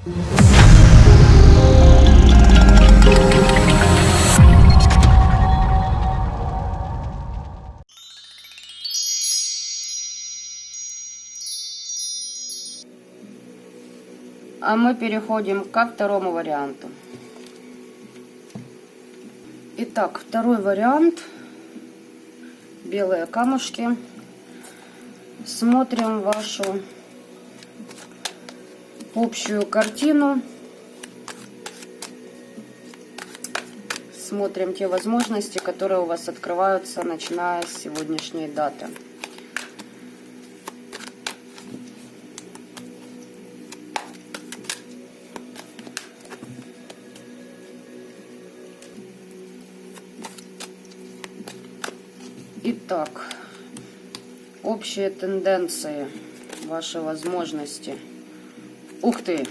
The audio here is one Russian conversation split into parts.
А мы переходим ко второму варианту. Итак, второй вариант. Белые камушки. Смотрим вашу общую картину. Смотрим те возможности, которые у вас открываются, начиная с сегодняшней даты. Итак, общие тенденции, ваши возможности. Ух ты!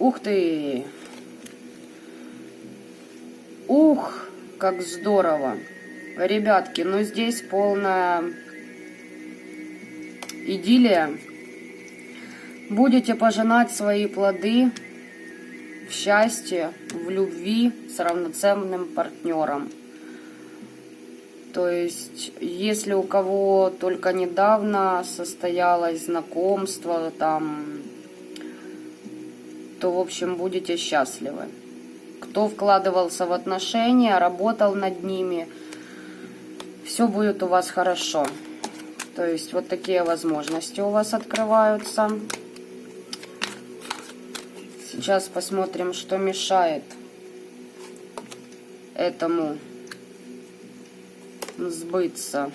Ух ты! Ух, как здорово! Ребятки, ну здесь полная идиллия. Будете пожинать свои плоды в счастье, в любви с равноценным партнером. То есть, если у кого только недавно состоялось знакомство, там, то, в общем, будете счастливы. Кто вкладывался в отношения, работал над ними, все будет у вас хорошо. То есть, вот такие возможности у вас открываются. Сейчас посмотрим, что мешает этому сбыться.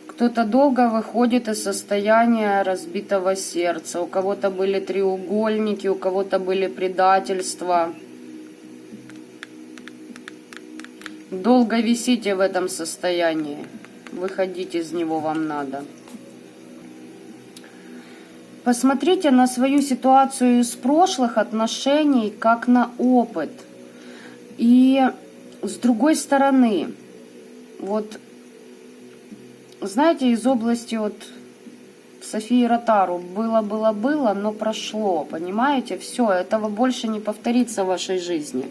Кто-то долго выходит из состояния разбитого сердца. У кого-то были треугольники, у кого-то были предательства. Долго висите в этом состоянии. Выходить из него вам надо. Посмотрите на свою ситуацию из прошлых отношений как на опыт. И с другой стороны, вот, знаете, из области вот Софии Ротару было, но прошло, понимаете? Все, этого больше не повторится в вашей жизни.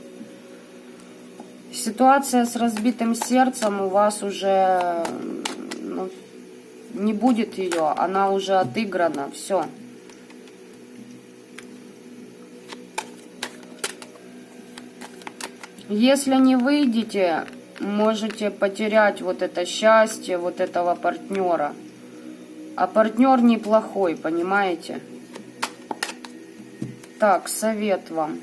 Ситуация с разбитым сердцем у вас уже не будет ее, она уже отыграна, все. Если не выйдете, можете потерять вот это счастье, вот этого партнера. А партнер неплохой, понимаете? Так, совет вам.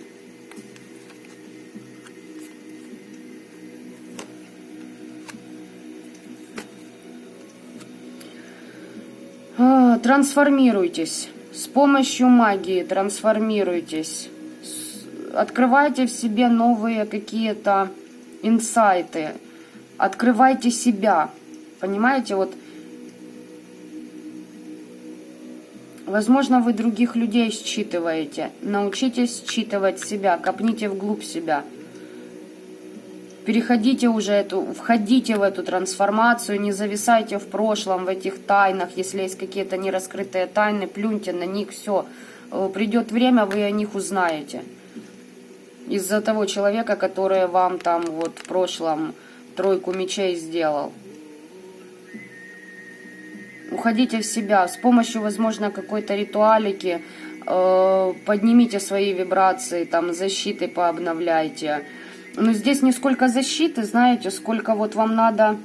Трансформируйтесь. С помощью магии трансформируйтесь. Открывайте в себе новые какие-то инсайты. Открывайте себя. Понимаете, вот. Возможно, вы других людей считываете. Научитесь считывать себя. Копните вглубь себя. Переходите уже входите в эту трансформацию, не зависайте в прошлом, в этих тайнах. Если есть какие-то нераскрытые тайны, плюньте на них, все. Придет время, вы о них узнаете. Из-за того человека, который вам там вот в прошлом тройку мечей сделал. Уходите в себя. С помощью, возможно, какой-то ритуалики поднимите свои вибрации, там защиты пообновляйте. Но здесь не сколько защиты, знаете, сколько вот вам надо,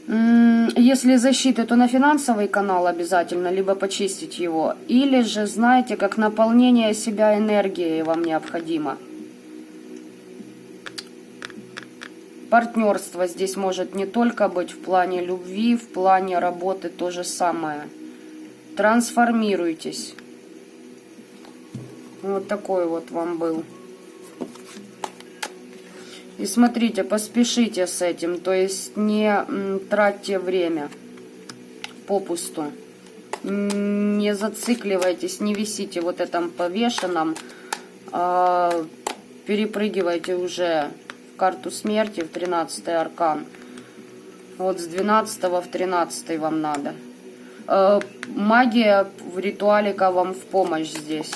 если защиты, то на финансовый канал обязательно, либо почистить его. Или же, знаете, как наполнение себя энергией вам необходимо. Партнерство здесь может не только быть в плане любви, в плане работы то же самое. Трансформируйтесь. Вот такой вот вам был. И смотрите, поспешите с этим, то есть не тратьте время попусту. Не зацикливайтесь, не висите вот этом повешенном, перепрыгивайте уже в карту смерти, в 13-й аркан. Вот с 12 в 13 вам надо. Магия в ритуалика вам в помощь здесь.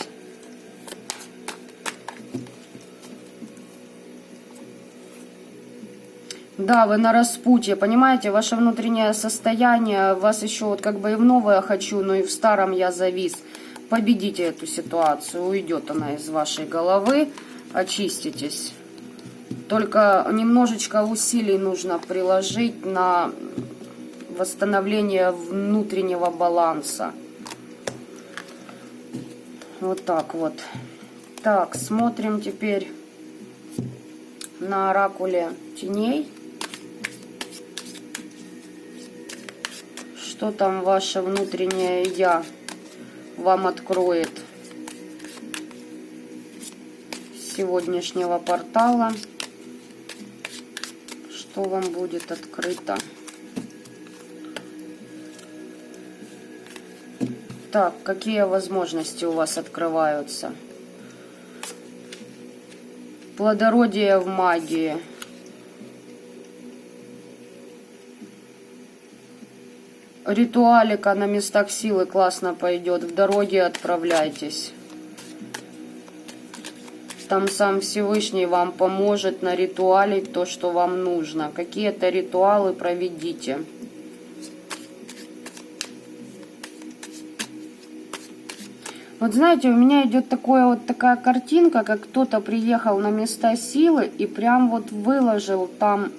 Да, вы на распутье, понимаете, ваше внутреннее состояние, вас еще вот как бы и в новое хочу, но и в старом я завис. Победите эту ситуацию, уйдет она из вашей головы, очиститесь. Только немножечко усилий нужно приложить на восстановление внутреннего баланса. Вот так вот. Так, смотрим теперь на оракуле теней. Что там ваше внутреннее я вам откроет с сегодняшнего портала? Что вам будет открыто? Так, какие возможности у вас открываются? Плодородие в магии. Ритуалика на местах силы классно пойдет. В дороге отправляйтесь. Там сам Всевышний вам поможет наритуалить то, что вам нужно. Какие-то ритуалы проведите. Вот знаете, у меня идет такая картинка, как кто-то приехал на места силы и прям вот выложил там...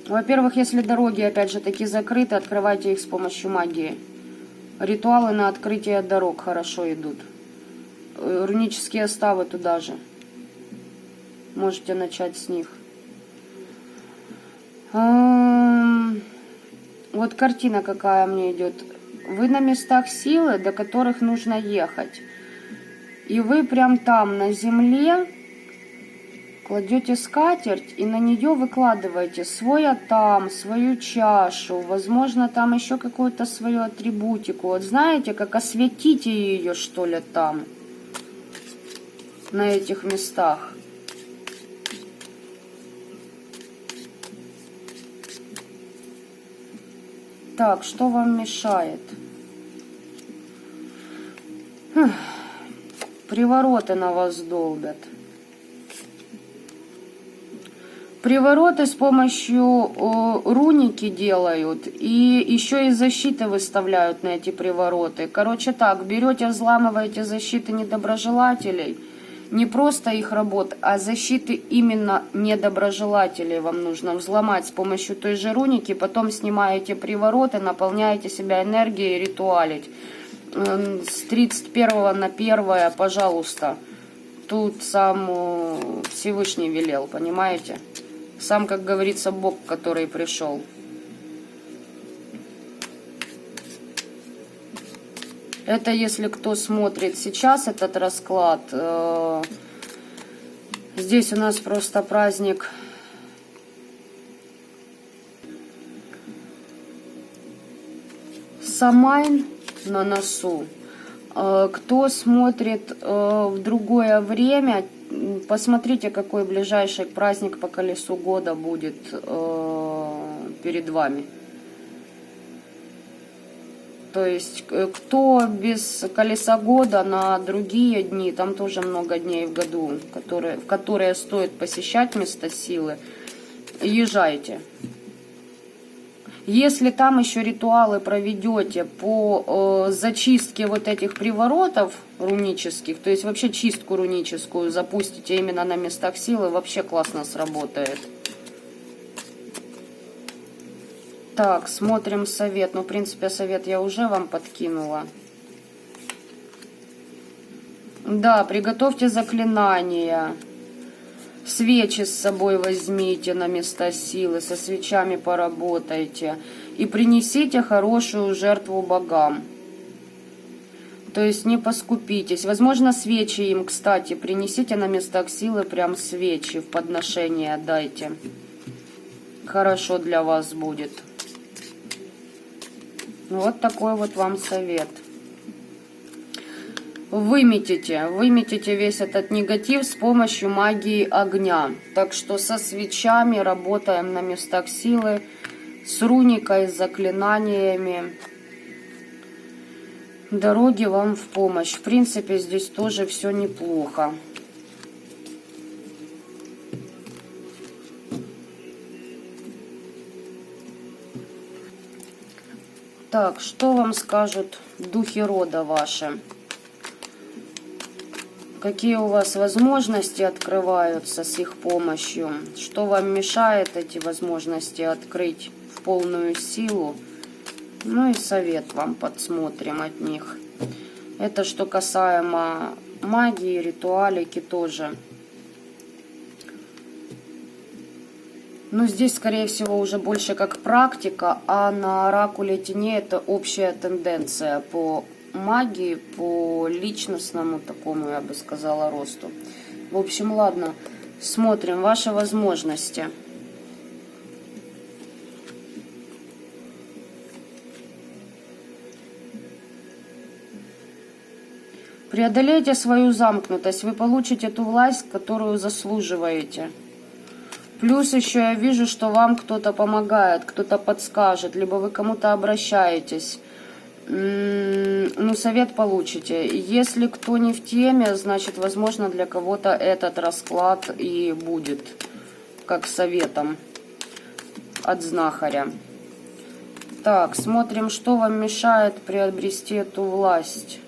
Во-первых, если дороги опять же таки закрыты, открывайте их с помощью магии. Ритуалы на открытие дорог хорошо идут. Рунические ставы туда же. Можете начать с них. Вот картина какая мне идет. Вы на местах силы, до которых нужно ехать. И вы прям там на земле кладете скатерть и на нее выкладываете свой атам, свою чашу, возможно, там еще какую-то свою атрибутику. Вот знаете, как осветите ее, что ли, там, на этих местах. Так, что вам мешает? Привороты на вас долбят. Привороты с помощью руники делают, и еще и защиты выставляют на эти привороты. Короче так, берете, взламываете защиты недоброжелателей, не просто их работ, а защиты именно недоброжелателей вам нужно взломать с помощью той же руники, потом снимаете привороты, наполняете себя энергией и ритуалить. С 31 на 1, пожалуйста, тут сам Всевышний велел, понимаете? Сам, как говорится, Бог, который пришел. Это если кто смотрит сейчас этот расклад. Здесь у нас просто праздник Самайн на носу. Кто смотрит в другое время, посмотрите, какой ближайший праздник по колесу года будет перед вами. То есть, кто без колеса года на другие дни, там тоже много дней в году, в которые стоит посещать место силы, езжайте. Если там еще ритуалы проведете по зачистке вот этих приворотов рунических, то есть вообще чистку руническую запустите именно на местах силы, вообще классно сработает. Так, смотрим совет. Ну, в принципе, совет я уже вам подкинула. Да, приготовьте заклинания. Свечи с собой возьмите на места силы, со свечами поработайте. И принесите хорошую жертву богам. То есть не поскупитесь. Возможно, свечи им, кстати, принесите на местах силы прям свечи в подношение дайте. Хорошо для вас будет. Вот такой вот вам совет. выметите весь этот негатив с помощью магии огня. Так что со свечами работаем на местах силы, с руникой, с заклинаниями. Дороги вам в помощь. В принципе, здесь тоже все неплохо. Так, что вам скажут духи рода ваши? Какие у вас возможности открываются с их помощью? Что вам мешает эти возможности открыть в полную силу? Ну и совет вам подсмотрим от них. Это что касаемо магии, ритуалики тоже. Но здесь, скорее всего, уже больше как практика, а на оракуле теней это общая тенденция по магии, по личностному такому, я бы сказала, росту. В общем, ладно, смотрим ваши возможности. Преодолейте свою замкнутость, вы получите ту власть, которую заслуживаете. Плюс еще я вижу, что вам кто-то помогает, кто-то подскажет, либо вы кому-то обращаетесь. Ну, совет получите. Если кто не в теме, значит, возможно, для кого-то этот расклад и будет как советом от знахаря. Так, смотрим, что вам мешает приобрести эту власть.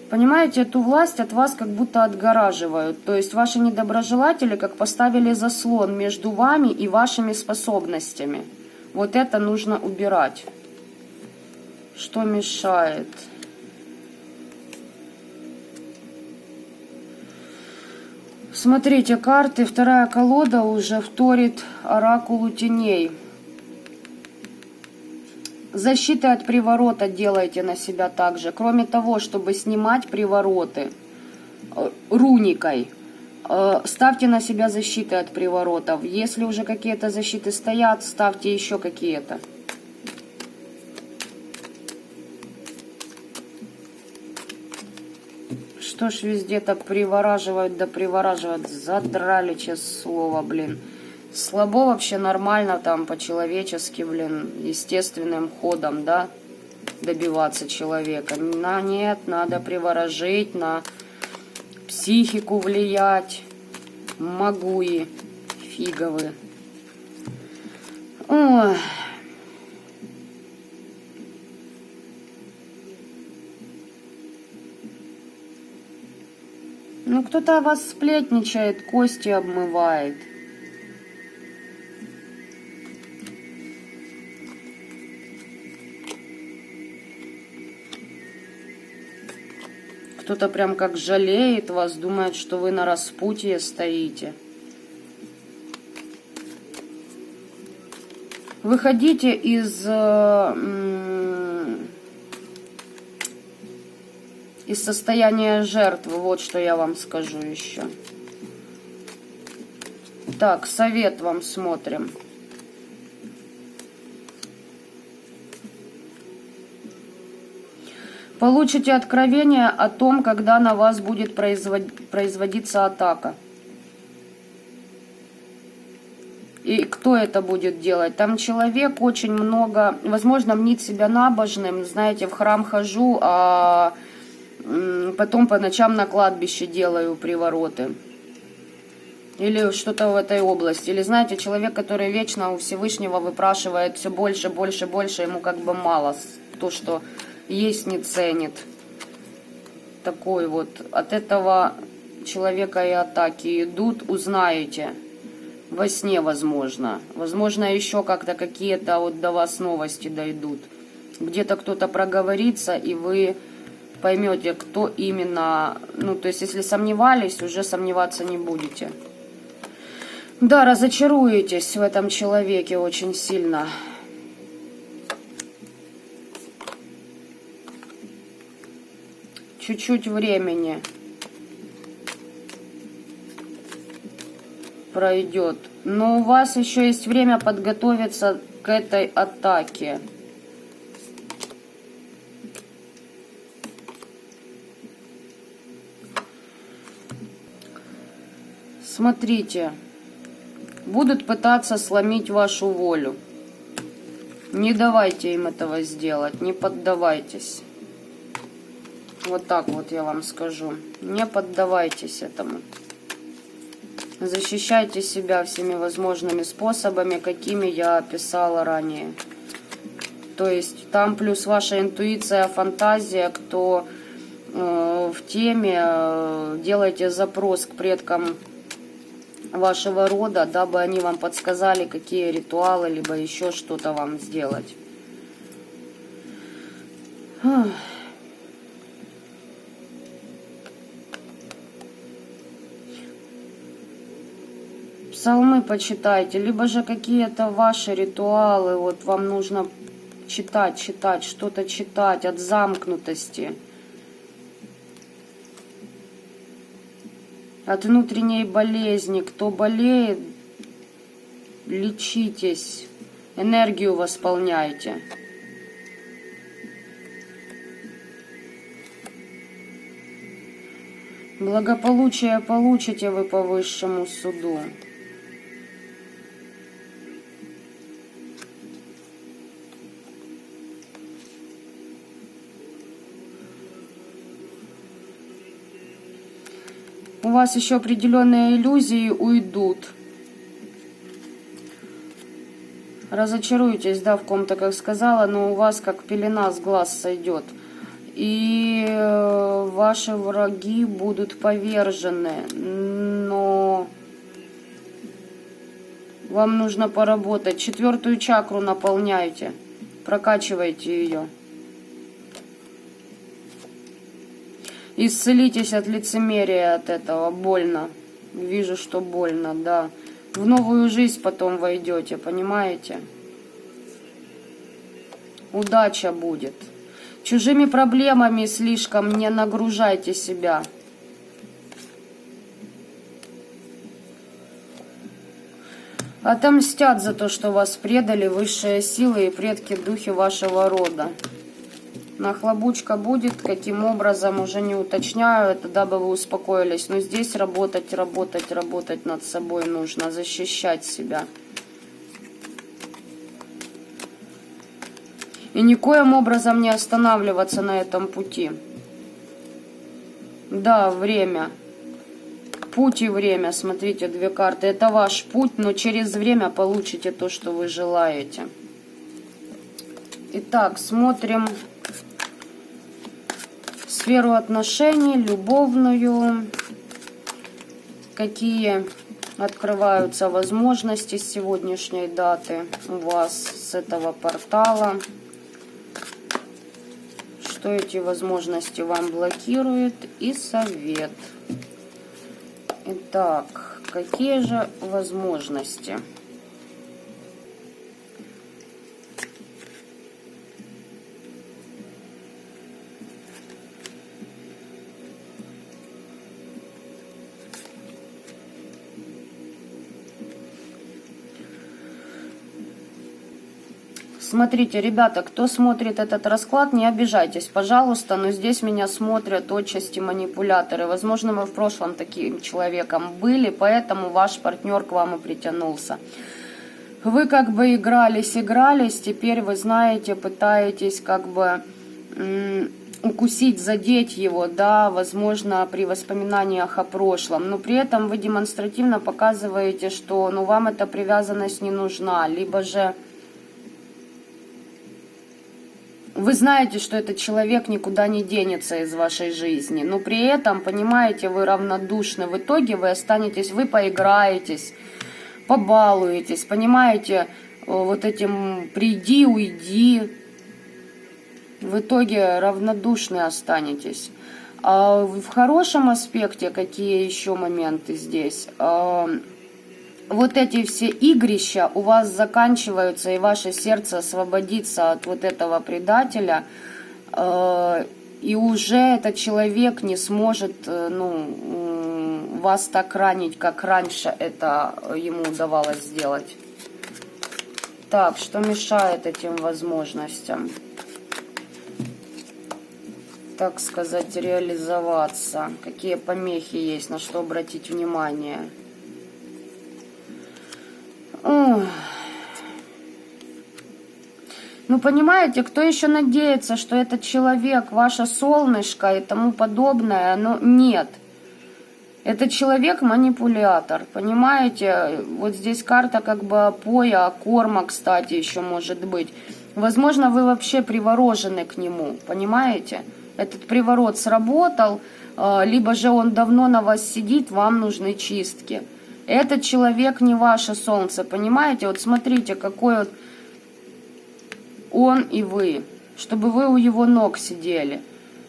Понимаете, эту власть от вас как будто отгораживают. То есть ваши недоброжелатели как поставили заслон между вами и вашими способностями. Вот это нужно убирать. Что мешает? Смотрите, карты. Вторая колода уже вторит оракулу теней. Защиты от приворота делайте на себя также. Кроме того, чтобы снимать привороты руникой, ставьте на себя защиты от приворотов. Если уже какие-то защиты стоят, ставьте еще какие-то. Что ж везде так привораживают, да привораживают. Задрали, честное слово, блин. Слабо вообще нормально там по-человечески, блин, естественным ходом, да, добиваться человека. Нет, надо приворожить, на психику влиять. Могуи фиговы. Ой. Ну, кто-то о вас сплетничает, кости обмывает. Кто-то прям как жалеет вас, думает, что вы на распутье стоите. Выходите из состояния жертвы, вот что я вам скажу еще. Так, совет вам смотрим. Получите откровение о том, когда на вас будет производиться атака. И кто это будет делать? Там человек очень много, возможно, мнит себя набожным. Знаете, в храм хожу, а потом по ночам на кладбище делаю привороты. Или что-то в этой области. Или, знаете, человек, который вечно у Всевышнего выпрашивает все больше, больше, больше, ему как бы мало. То, что есть, не ценит. Такой вот. От этого человека и атаки идут, узнаете. Во сне, возможно. Возможно, еще как-то какие-то вот до вас новости дойдут. Где-то кто-то проговорится, и вы поймете, кто именно. Ну, то есть, если сомневались, уже сомневаться не будете. Да, разочаруетесь в этом человеке очень сильно. Чуть-чуть времени пройдет. Но у вас еще есть время подготовиться к этой атаке. Смотрите, будут пытаться сломить вашу волю. Не давайте им этого сделать, не поддавайтесь. Вот так вот я вам скажу. Не поддавайтесь этому. Защищайте себя всеми возможными способами, какими я описала ранее. То есть там плюс ваша интуиция, фантазия, кто в теме, делайте запрос к предкам вашего рода, дабы они вам подсказали, какие ритуалы, либо еще что-то вам сделать. Псалмы почитайте, либо же какие-то ваши ритуалы, вот вам нужно читать, что-то читать от замкнутости, от внутренней болезни. Кто болеет, лечитесь, энергию восполняйте. Благополучие получите вы по высшему суду. У вас еще определенные иллюзии уйдут. Разочаруетесь, да, в ком-то, как сказала, но у вас как пелена с глаз сойдет. И ваши враги будут повержены. Но вам нужно поработать. 4-ю чакру наполняйте. Прокачивайте ее. Исцелитесь от лицемерия, от этого. Больно. Вижу, что больно, да. В новую жизнь потом войдете, понимаете? Удача будет. Чужими проблемами слишком не нагружайте себя. Отомстят за то, что вас предали высшие силы и предки духи вашего рода. Нахлобучка будет, каким образом, уже не уточняю, это дабы вы успокоились. Но здесь работать над собой нужно, защищать себя. И никоим образом не останавливаться на этом пути. Да, время. Путь и время, смотрите, 2 карты. Это ваш путь, но через время получите то, что вы желаете. Итак, смотрим сферу отношений, любовную. Какие открываются возможности с сегодняшней даты у вас, с этого портала. Что эти возможности вам блокирует, и совет. Итак, какие же возможности? Смотрите, ребята, кто смотрит этот расклад, не обижайтесь, пожалуйста, но здесь меня смотрят отчасти манипуляторы. Возможно, вы в прошлом таким человеком были, поэтому ваш партнер к вам и притянулся. Вы как бы игрались, теперь вы знаете, пытаетесь как бы укусить, задеть его, да, возможно, при воспоминаниях о прошлом, но при этом вы демонстративно показываете, что ну, вам эта привязанность не нужна, либо же вы знаете, что этот человек никуда не денется из вашей жизни, но при этом, понимаете, вы равнодушны. В итоге вы останетесь, вы поиграетесь, побалуетесь, понимаете, вот этим приди, уйди. В итоге равнодушны останетесь. А в хорошем аспекте какие еще моменты здесь? Вот эти все игрища у вас заканчиваются, и ваше сердце освободится от вот этого предателя, и уже этот человек не сможет вас так ранить, как раньше это ему удавалось сделать. Так, что мешает этим возможностям, так сказать, реализоваться? Какие помехи есть, на что обратить внимание? Ой. Ну, понимаете, кто еще надеется, что этот человек, ваше солнышко и тому подобное, но нет. Этот человек манипулятор, понимаете? Вот здесь карта как бы опоя, корма, кстати, еще может быть. Возможно, вы вообще приворожены к нему, понимаете? Этот приворот сработал, либо же он давно на вас сидит, вам нужны чистки. Этот человек не ваше солнце, понимаете? Вот смотрите, какой вот он и вы, чтобы вы у его ног сидели.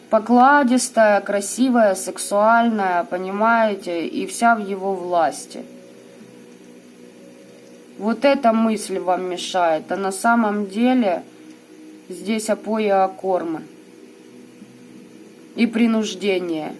Покладистая, красивая, сексуальная, понимаете, и вся в его власти. Вот эта мысль вам мешает, а на самом деле здесь опоя кормы и принуждение.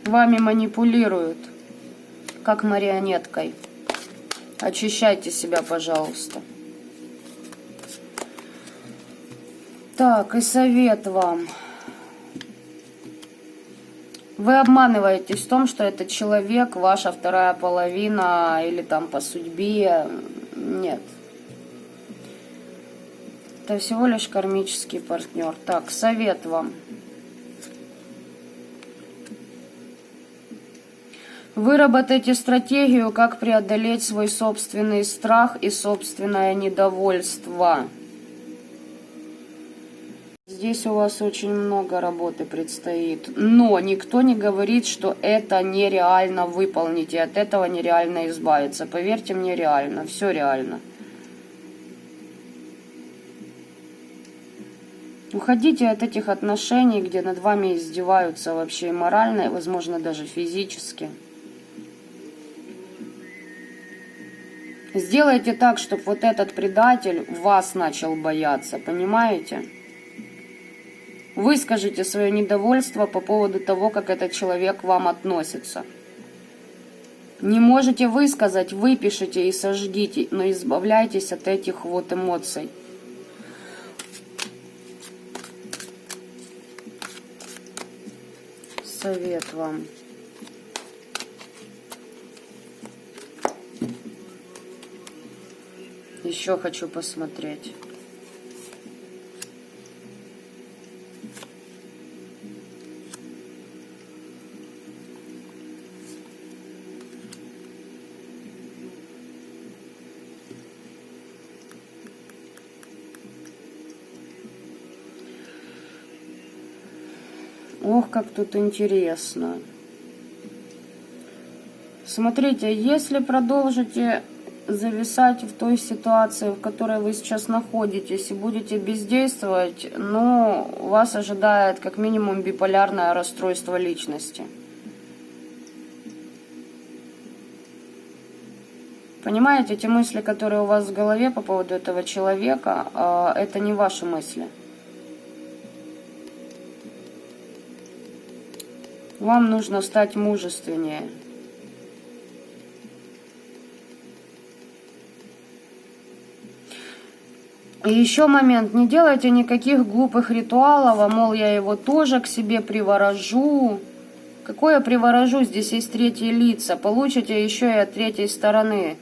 Вами манипулируют, как марионеткой. Очищайте себя, пожалуйста. Так, и совет вам. Вы обманываетесь в том, что этот человек ваша вторая половина или там по судьбе. Нет. Это всего лишь кармический партнер. Так, совет вам. Выработайте стратегию, как преодолеть свой собственный страх и собственное недовольство. Здесь у вас очень много работы предстоит. Но никто не говорит, что это нереально выполнить, и от этого нереально избавиться. Поверьте мне, реально. Все реально. Уходите от этих отношений, где над вами издеваются вообще и морально, и, возможно, даже физически. Сделайте так, чтобы вот этот предатель вас начал бояться, понимаете? Выскажите свое недовольство по поводу того, как этот человек к вам относится. Не можете высказать, выпишите и сожгите, но избавляйтесь от этих вот эмоций. Совет вам. Еще хочу посмотреть. Ох, как тут интересно. Смотрите, если продолжите зависать в той ситуации, в которой вы сейчас находитесь, и будете бездействовать, но вас ожидает как минимум биполярное расстройство личности. Понимаете, те мысли, которые у вас в голове по поводу этого человека, это не ваши мысли. Вам нужно стать мужественнее. И еще момент, не делайте никаких глупых ритуалов, а мол, я его тоже к себе приворожу. Какое приворожу? Здесь есть третьи лица. Получите еще и от третьей стороны.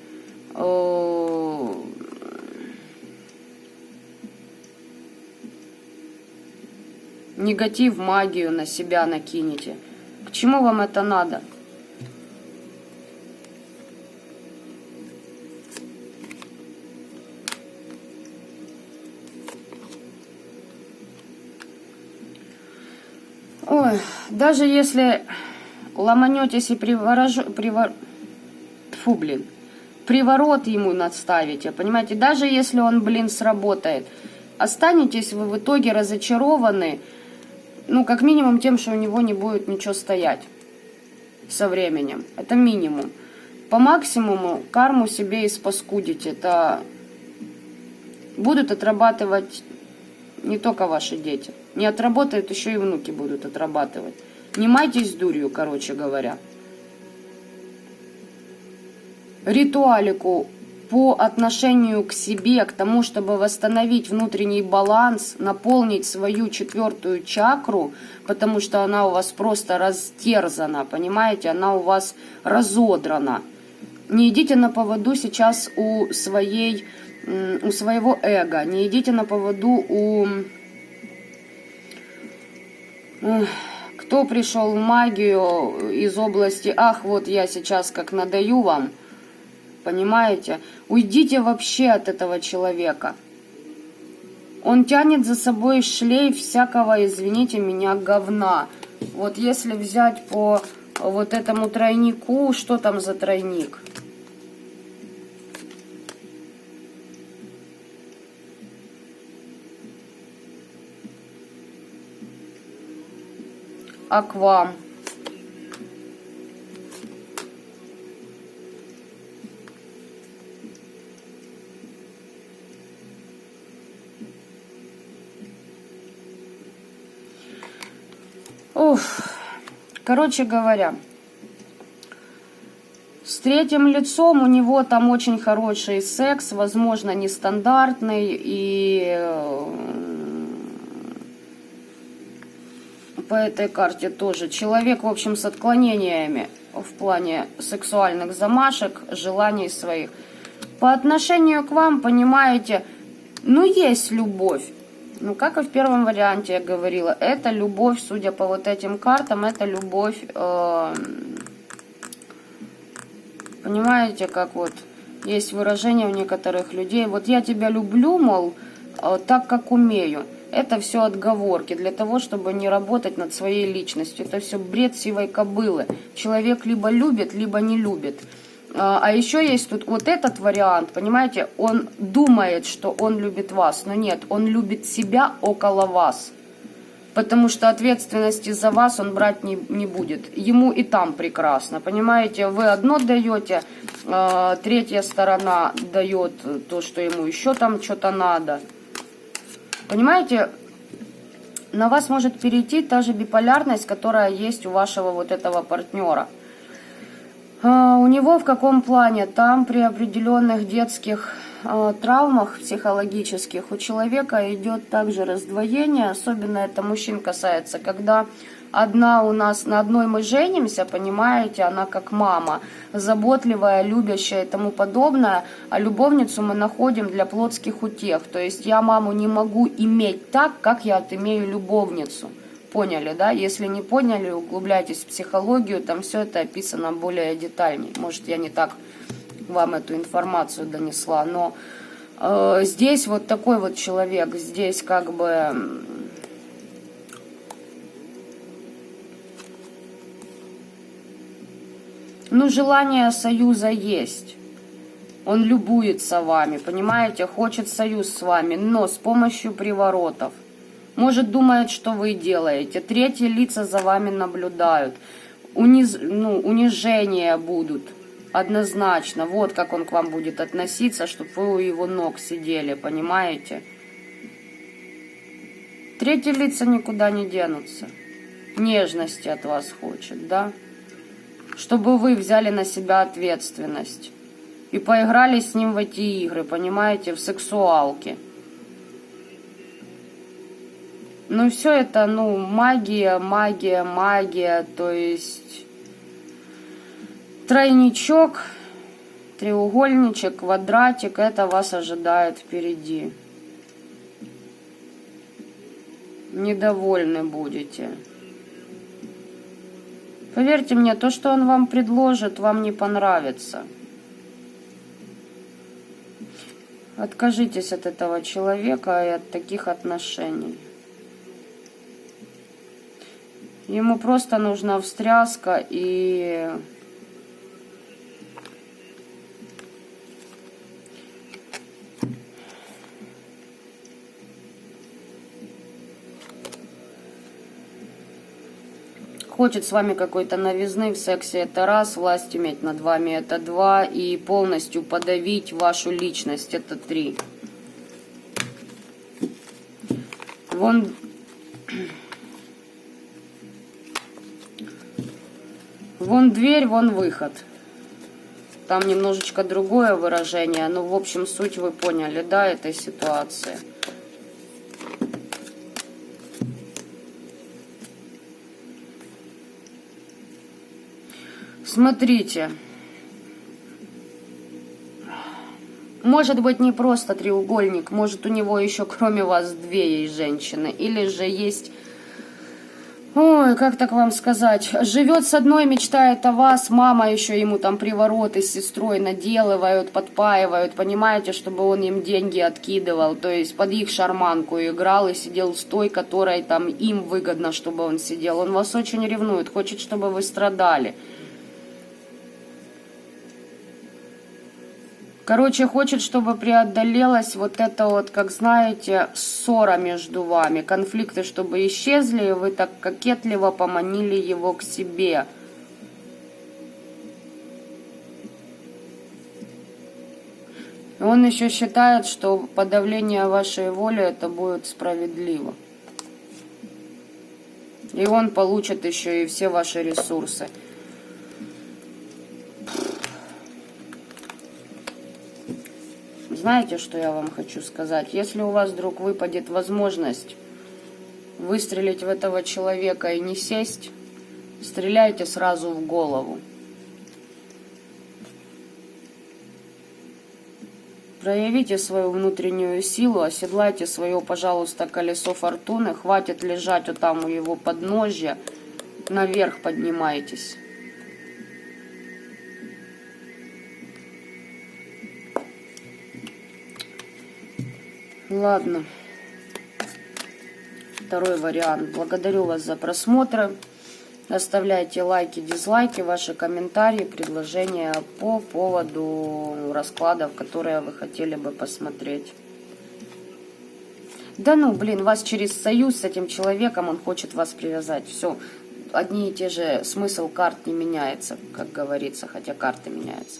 Негатив, магию на себя накинете. К чему вам это надо? Ой, даже если ломанетесь и приворот ему надставите, понимаете, даже если он, сработает, останетесь вы в итоге разочарованы, ну, как минимум тем, что у него не будет ничего стоять со временем. Это минимум. По максимуму карму себе испаскудите. Это будут отрабатывать не только ваши дети. Не отработают, еще и внуки будут отрабатывать. Не майтесь дурью, короче говоря. ритуалику по отношению к себе, к тому, чтобы восстановить внутренний баланс, наполнить свою 4-ю чакру, потому что она у вас просто растерзана, понимаете, она у вас разодрана. Не идите на поводу сейчас у своего эго, не идите на поводу у... Кто пришел в магию из области «ах, вот я сейчас как надаю вам», понимаете? Уйдите вообще от этого человека. Он тянет за собой шлейф всякого, извините меня, говна. Вот если взять по вот этому тройнику, что там за тройник? А к вам? Уф. Короче говоря, с 3-м лицом у него там очень хороший секс, возможно, нестандартный, и по этой карте тоже человек, в общем, с отклонениями в плане сексуальных замашек, желаний своих. По отношению к вам, понимаете, ну, есть любовь. Ну, как и в первом варианте я говорила, это любовь, судя по вот этим картам, это любовь, понимаете, как вот есть выражение у некоторых людей, вот я тебя люблю, мол, так, как умею. Это все отговорки для того, чтобы не работать над своей личностью. Это все бред сивой кобылы. Человек либо любит, либо не любит. А еще есть тут вот этот вариант, понимаете, он думает, что он любит вас, но нет, он любит себя около вас. Потому что ответственности за вас он брать не будет. Ему и там прекрасно, понимаете, вы одно даете, 3-я сторона дает то, что ему еще там что-то надо. Понимаете, на вас может перейти та же биполярность, которая есть у вашего вот этого партнера. У него в каком плане? Там при определенных детских травмах психологических у человека идет также раздвоение, особенно это мужчин касается, когда одна у нас, на одной мы женимся, понимаете, она как мама, заботливая, любящая и тому подобное, а любовницу мы находим для плотских утех, то есть я маму не могу иметь так, как я отымею любовницу. Поняли, да? Если не поняли, углубляйтесь в психологию, там все это описано более детальнее. Может, я не так вам эту информацию донесла, но здесь вот такой вот человек, здесь как бы... Ну, желание союза есть. Он любуется вами, понимаете, хочет союз с вами, но с помощью приворотов. Может, думает, что вы делаете. 3-е лица за вами наблюдают. Унижения будут. Однозначно. Вот как он к вам будет относиться, чтобы вы у его ног сидели, понимаете? 3-е лица никуда не денутся. Нежности от вас хочет, да? Чтобы вы взяли на себя ответственность. И поиграли с ним в эти игры, понимаете, в сексуалке. Ну, все это, магия, то есть тройничок, треугольничек, квадратик, это вас ожидает впереди. Недовольны будете. Поверьте мне, то, что он вам предложит, вам не понравится. Откажитесь от этого человека и от таких отношений. Ему просто нужна встряска и... Хочет с вами какой-то новизны в сексе, это раз, власть иметь над вами, это 2, и полностью подавить вашу личность, это 3. Вон дверь, вон выход. Там немножечко другое выражение, но в общем суть вы поняли, да, этой ситуации. Смотрите. Может быть не просто треугольник, может у него еще кроме вас две есть женщины. Или же есть... Ой, как так вам сказать? Живет с одной, мечтает о вас, мама еще ему там привороты с сестрой наделывают, подпаивают, понимаете, чтобы он им деньги откидывал. То есть под их шарманку играл и сидел с той, которой там им выгодно, чтобы он сидел. Он вас очень ревнует, хочет, чтобы вы страдали. Короче, хочет, чтобы преодолелась вот это вот, как знаете, ссора между вами, конфликты, чтобы исчезли, и вы так кокетливо поманили его к себе. И он еще считает, что подавление вашей воли это будет справедливо. И он получит еще и все ваши ресурсы. Знаете, что я вам хочу сказать? Если у вас вдруг выпадет возможность выстрелить в этого человека и не сесть, стреляйте сразу в голову. Проявите свою внутреннюю силу, оседлайте свое, пожалуйста, колесо фортуны, хватит лежать вот там у его подножья, наверх поднимайтесь. Ладно. Второй вариант. Благодарю вас за просмотр. Оставляйте лайки, дизлайки, ваши комментарии, предложения по поводу раскладов, которые вы хотели бы посмотреть. Да ну, блин, вас через союз с этим человеком, он хочет вас привязать. Все, одни и те же, смысл карт не меняется, как говорится, хотя карты меняются.